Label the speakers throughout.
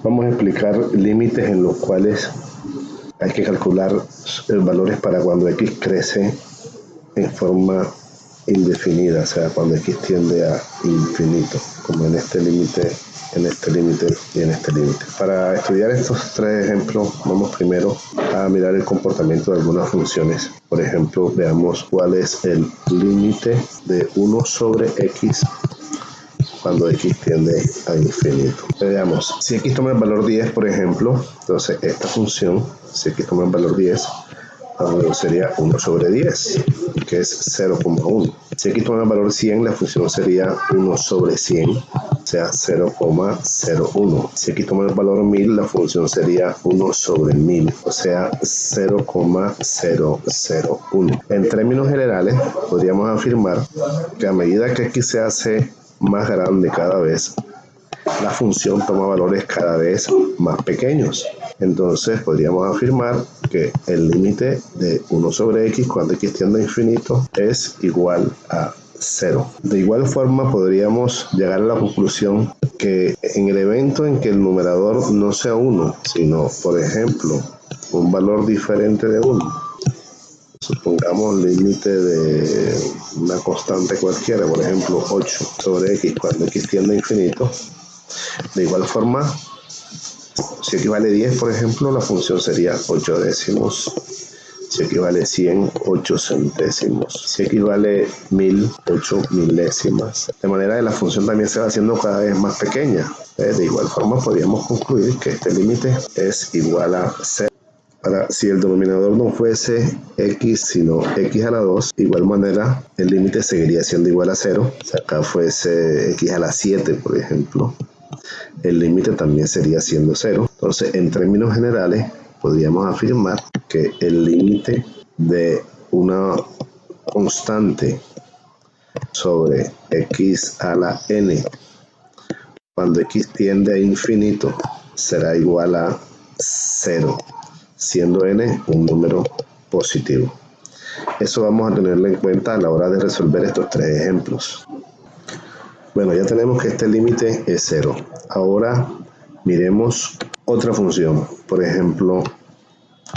Speaker 1: Vamos a explicar límites en los cuales hay que calcular valores para cuando x crece en forma indefinida, o sea, cuando x tiende a infinito, como en este límite, en este límite y en este límite. Para estudiar estos tres ejemplos, vamos primero a mirar el comportamiento de algunas funciones. Por ejemplo, veamos cuál es el límite de 1 sobre x cuando x tiende a infinito. Veamos, si x toma el valor 10, por ejemplo, entonces esta función, si x toma el valor 10, sería 1 sobre 10, que es 0,1. Si x toma el valor 100, la función sería 1 sobre 100, o sea, 0,01. Si x toma el valor 1000, la función sería 1 sobre 1000, o sea, 0,001. En términos generales, podríamos afirmar que a medida que x se hace más grande cada vez, la función toma valores cada vez más pequeños. Entonces podríamos afirmar que el límite de 1 sobre x cuando x tiende a infinito es igual a 0. De igual forma podríamos llegar a la conclusión que en el evento en que el numerador no sea 1, sino, por ejemplo, un valor diferente de 1, supongamos límite de una constante cualquiera, por ejemplo 8 sobre x cuando x tiende a infinito. De igual forma, si x vale 10, por ejemplo, la función sería 8 décimos. Si x vale 100, 8 centésimos. Si x vale 1000, 8 milésimas. De manera que la función también se va haciendo cada vez más pequeña. De igual forma, podríamos concluir que este límite es igual a 0. Ahora, si el denominador no fuese x, sino x a la 2, de igual manera, el límite seguiría siendo igual a 0. Si acá fuese x a la 7, por ejemplo, el límite también sería siendo 0. Entonces, en términos generales, podríamos afirmar que el límite de una constante sobre x a la n, cuando x tiende a infinito, será igual a 0. Siendo n un número positivo. Eso vamos a tenerlo en cuenta a la hora de resolver estos tres ejemplos. Bueno, ya tenemos que este límite es 0. Ahora miremos otra función. Por ejemplo,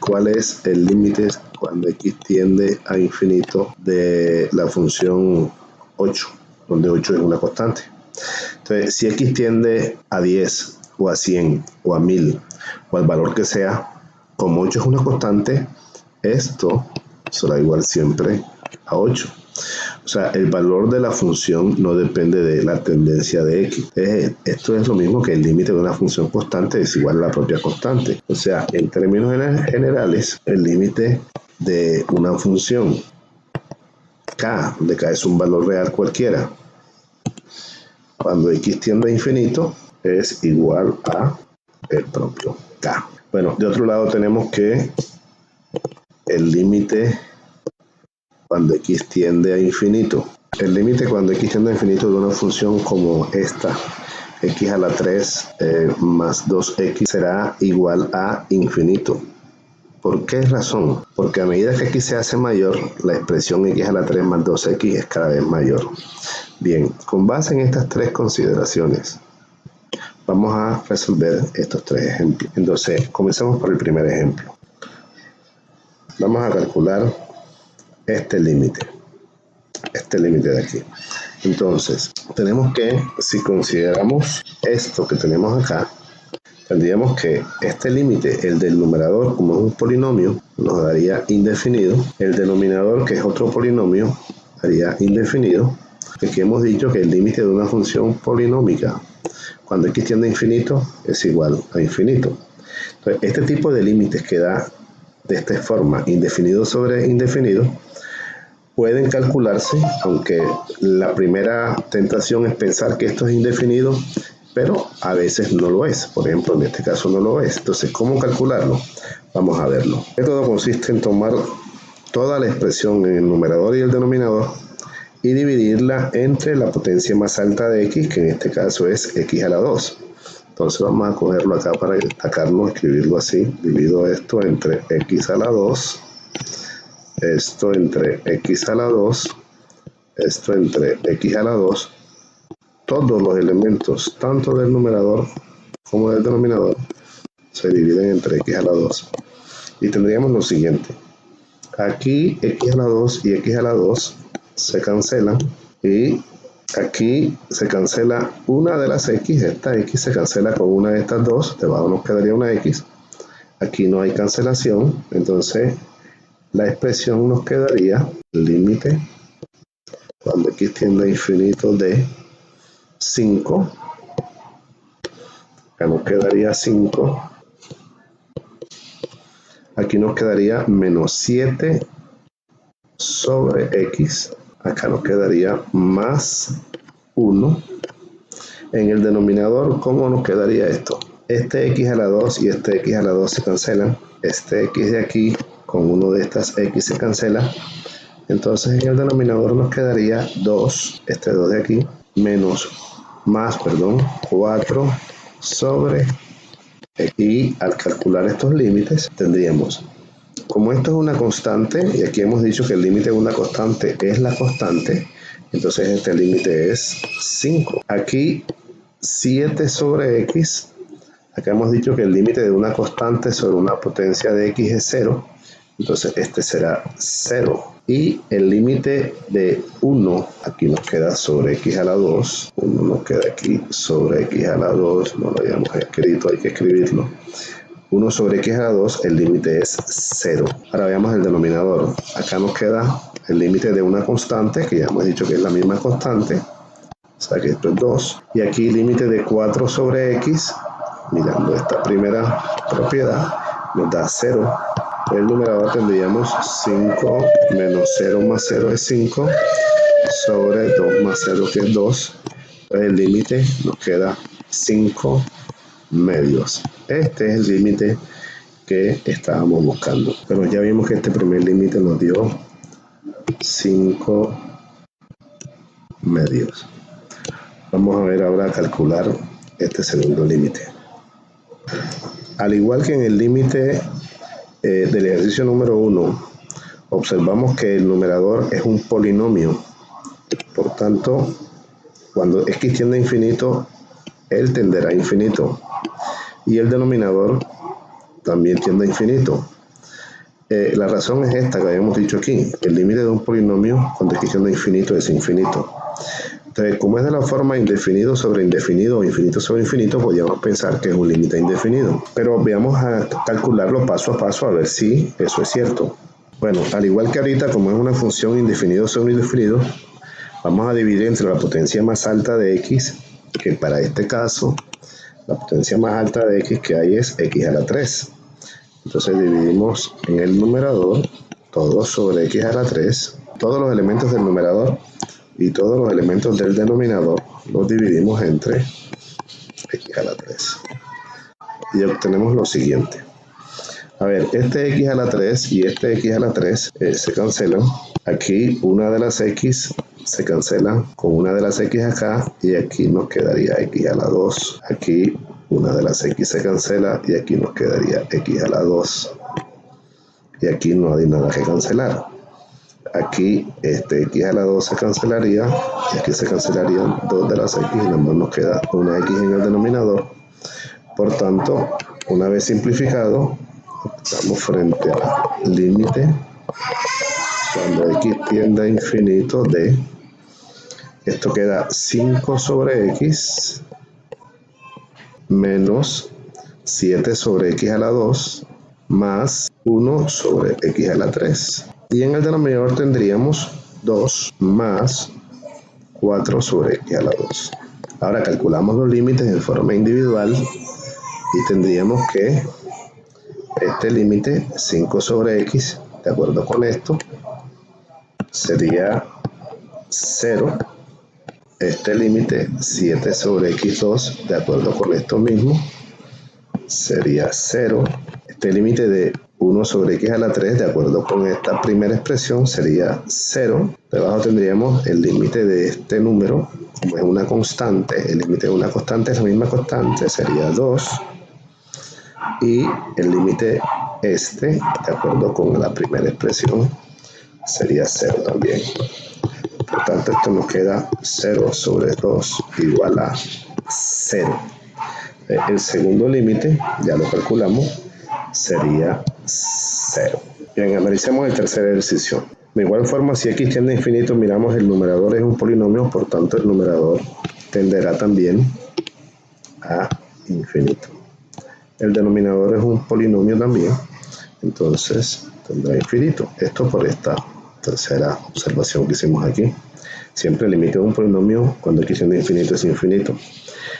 Speaker 1: ¿cuál es el límite cuando x tiende a infinito de la función 8, donde 8 es una constante? Entonces, si x tiende a 10 o a 100 o a 1000 o al valor que sea, como 8 es una constante, esto será igual siempre a 8. O sea, el valor de la función no depende de la tendencia de x. Esto es lo mismo que el límite de una función constante es igual a la propia constante. O sea, en términos generales, el límite de una función k, donde k es un valor real cualquiera, cuando x tiende a infinito, es igual a el propio k. Bueno, de otro lado tenemos que el límite cuando x tiende a infinito. El límite cuando x tiende a infinito de una función como esta, x a la 3 más 2x, será igual a infinito. ¿Por qué razón? Porque a medida que x se hace mayor, la expresión x a la 3 más 2x es cada vez mayor. Bien, con base en estas tres consideraciones, vamos a resolver estos tres ejemplos. Entonces, comencemos por el primer ejemplo. Vamos a calcular este límite de aquí. Entonces, tenemos que, si consideramos esto que tenemos acá, tendríamos que este límite, el del numerador, como es un polinomio, nos daría indefinido. El denominador, que es otro polinomio, daría indefinido. Aquí hemos dicho que el límite de una función polinómica cuando x tiende a infinito es igual a infinito. Entonces, este tipo de límites que da de esta forma, indefinido sobre indefinido, pueden calcularse, aunque la primera tentación es pensar que esto es indefinido, pero a veces no lo es. Por ejemplo, en este caso no lo es. Entonces, ¿cómo calcularlo? Vamos a verlo. El método consiste en tomar toda la expresión en el numerador y el denominador y dividirla entre la potencia más alta de x, que en este caso es x a la 2. Entonces vamos a cogerlo acá para destacarlo, escribirlo así. Divido esto entre x a la 2, esto entre x a la 2, esto entre x a la 2. Todos los elementos, tanto del numerador como del denominador se dividen entre x a la 2. Y tendríamos lo siguiente. Aquí x a la 2 y x a la 2 se cancelan. Y aquí se cancela una de las x. Esta x se cancela con una de estas dos. Debajo nos quedaría una x. Aquí no hay cancelación. Entonces la expresión nos quedaría límite cuando x tiende a infinito de 5. Acá nos quedaría 5. Aquí nos quedaría menos 7 sobre x. Acá nos quedaría más 1. En el denominador, ¿cómo nos quedaría esto? Este x a la 2 y este x a la 2 se cancelan. Este x de aquí con uno de estas x se cancela. Entonces en el denominador nos quedaría 2, este 2 de aquí, más 4 sobre x. Y al calcular estos límites tendríamos, como esto es una constante, y aquí hemos dicho que el límite de una constante es la constante, entonces este límite es 5. Aquí 7 sobre x, acá hemos dicho que el límite de una constante sobre una potencia de x es 0, entonces este será 0. Y el límite de 1, aquí nos queda sobre x a la 2, 1 nos queda aquí sobre x a la 2, no lo habíamos escrito, hay que escribirlo. 1 sobre x a la 2, el límite es 0. Ahora veamos el denominador. Acá nos queda el límite de una constante, que ya hemos dicho que es la misma constante, o sea que esto es 2. Y aquí límite de 4 sobre x, mirando esta primera propiedad, nos da 0. El numerador tendríamos 5 menos 0 más 0 es 5, sobre 2 más 0 que es 2. Entonces el límite nos queda 5 medios. Este es el límite que estábamos buscando. Pero ya vimos que este primer límite nos dio 5 medios. Vamos a ver ahora a calcular este segundo límite. Al igual que en el límite del ejercicio número 1, observamos que el numerador es un polinomio. Por tanto, cuando x tiende a infinito, él tenderá a infinito. Y el denominador también tiende a infinito. La razón es esta que habíamos dicho aquí. El límite de un polinomio cuando x tiende a infinito es infinito. Entonces, como es de la forma indefinido sobre indefinido o infinito sobre infinito, podríamos pensar que es un límite indefinido. Pero veamos a calcularlo paso a paso a ver si eso es cierto. Bueno, al igual que ahorita, como es una función indefinido sobre indefinido, vamos a dividir entre la potencia más alta de x, que para este caso, la potencia más alta de x que hay es x a la 3. Entonces dividimos en el numerador todo sobre x a la 3, todos los elementos del numerador y todos los elementos del denominador los dividimos entre x a la 3. Y obtenemos lo siguiente. A ver, este x a la 3 y este x a la 3 se cancelan. Aquí una de las x se cancela con una de las x acá y aquí nos quedaría x a la 2. Aquí una de las x se cancela y aquí nos quedaría x a la 2. Y aquí no hay nada que cancelar. Aquí este x a la 2 se cancelaría y aquí se cancelarían dos de las x y nada más nos queda una x en el denominador. Por tanto, una vez simplificado, estamos frente al límite cuando x tiende a infinito de, esto queda 5 sobre x menos 7 sobre x a la 2 más 1 sobre x a la 3. Y en el denominador tendríamos 2 más 4 sobre x a la 2. Ahora calculamos los límites en forma individual y tendríamos que este límite 5 sobre x, de acuerdo con esto, sería 0. Este límite 7 sobre x2, de acuerdo con esto mismo, sería 0. Este límite de 1 sobre x a la 3, de acuerdo con esta primera expresión, sería 0. Debajo tendríamos el límite de este número, como es una constante, el límite de una constante es la misma constante, sería 2. Y el límite de acuerdo con la primera expresión, sería 0 también. Por tanto, esto nos queda 0 sobre 2 igual a 0. El segundo límite, ya lo calculamos, sería 0. Bien, analicemos el tercer ejercicio. De igual forma, si x tiende a infinito, miramos el numerador es un polinomio, por tanto el numerador tenderá también a infinito. El denominador es un polinomio también, entonces tendrá infinito. Esto por esta tercera observación que hicimos aquí. Siempre el límite de un polinomio cuando x tiende a infinito es infinito.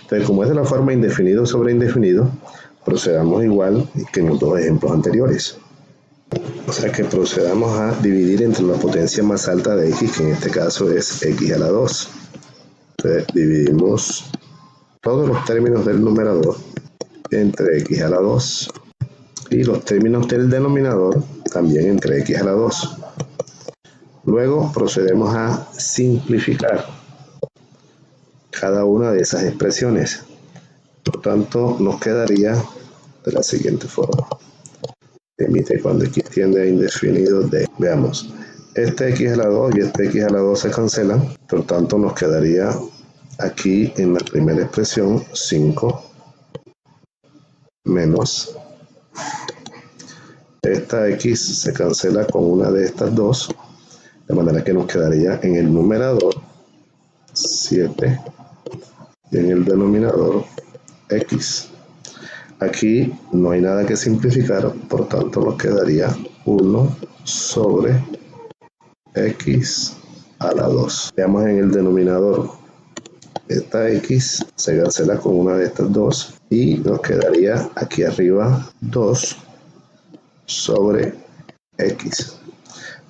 Speaker 1: Entonces, como es de la forma indefinido sobre indefinido, procedamos igual que en los dos ejemplos anteriores. O sea que procedamos a dividir entre la potencia más alta de x, que en este caso es x a la 2. Entonces, dividimos todos los términos del numerador entre x a la 2 y los términos del denominador también entre x a la 2. Luego procedemos a simplificar cada una de esas expresiones. Por tanto, nos quedaría de la siguiente forma. Límite cuando x tiende a indefinido de, veamos, este x a la 2 y este x a la 2 se cancelan, por tanto nos quedaría aquí en la primera expresión 5 menos esta x se cancela con una de estas dos, de manera que nos quedaría en el numerador 7 y en el denominador x. Aquí no hay nada que simplificar, por tanto nos quedaría 1 sobre x a la 2. Veamos en el denominador. Esta x se cancela con una de estas dos y nos quedaría aquí arriba 2 sobre x.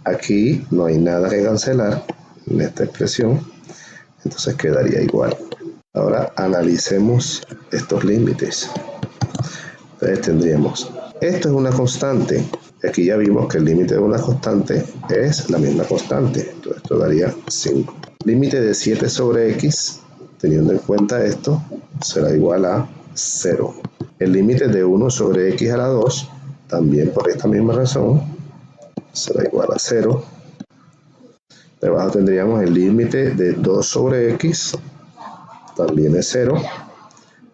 Speaker 1: Aquí no hay nada que cancelar en esta expresión, entonces quedaría igual. Ahora analicemos estos límites. Entonces tendríamos, esto es una constante, aquí ya vimos que el límite de una constante es la misma constante, entonces esto daría 5. Límite de 7 sobre x, teniendo en cuenta esto, será igual a 0. El límite de 1 sobre x a la 2, también por esta misma razón, será igual a 0. Debajo tendríamos el límite de 2 sobre x, también es 0.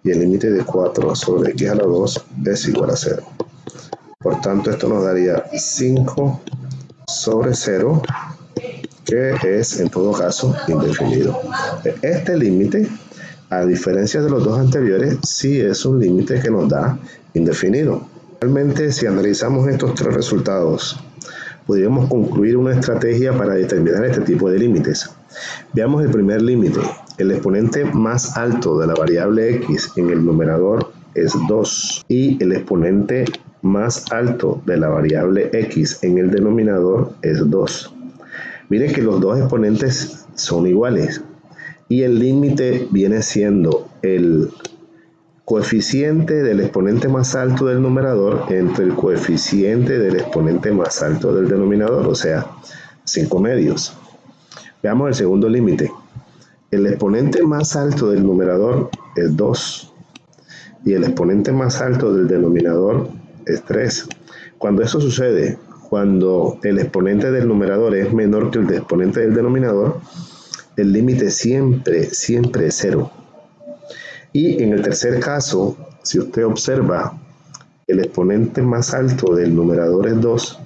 Speaker 1: Y el límite de 4 sobre x a la 2 es igual a 0. Por tanto, esto nos daría 5 sobre 0, que es en todo caso indefinido. Este límite, a diferencia de los dos anteriores, sí es un límite que nos da indefinido. Realmente, si analizamos estos tres resultados, podríamos concluir una estrategia para determinar este tipo de límites. Veamos el primer límite. El exponente más alto de la variable x en el numerador es 2 y el exponente más alto de la variable x en el denominador es 2. Miren que los dos exponentes son iguales y el límite viene siendo el coeficiente del exponente más alto del numerador entre el coeficiente del exponente más alto del denominador, o sea, 5 medios. Veamos el segundo límite. El exponente más alto del numerador es 2 y el exponente más alto del denominador es 3. Cuando eso sucede, cuando el exponente del numerador es menor que el exponente del denominador, el límite siempre es 0. Y en el tercer caso, si usted observa, el exponente más alto del numerador es 2,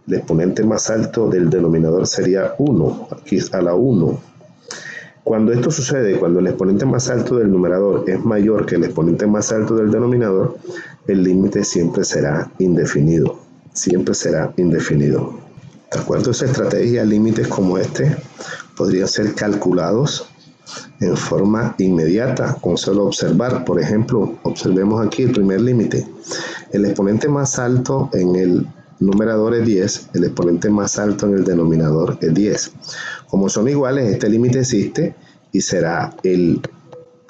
Speaker 1: el exponente más alto del denominador sería 1, aquí a la 1. Cuando esto sucede, cuando el exponente más alto del numerador es mayor que el exponente más alto del denominador, el límite siempre será indefinido. Siempre será indefinido. De acuerdo a esa estrategia, límites como este podrían ser calculados en forma inmediata, con solo observar. Por ejemplo, observemos aquí el primer límite. El exponente más alto en el numerador es 10, el exponente más alto en el denominador es 10. Como son iguales, este límite existe y será el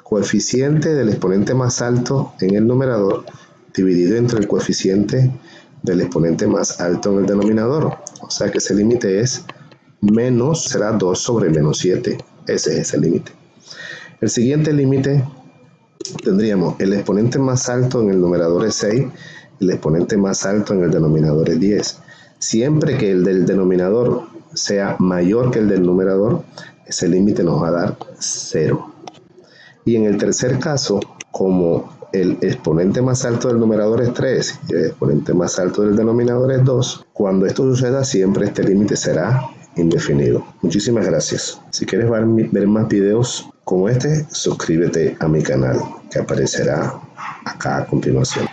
Speaker 1: coeficiente del exponente más alto en el numerador dividido entre el coeficiente del exponente más alto en el denominador. O sea que ese límite es menos, será 2 sobre menos 7. Ese es el límite. El siguiente límite tendríamos el exponente más alto en el numerador es 6, el exponente más alto en el denominador es 10. Siempre que el del denominador sea mayor que el del numerador, ese límite nos va a dar 0. Y en el tercer caso, como el exponente más alto del numerador es 3 y el exponente más alto del denominador es 2, cuando esto suceda siempre este límite será indefinido. Muchísimas gracias. Si quieres ver más videos como este, suscríbete a mi canal que aparecerá acá a continuación.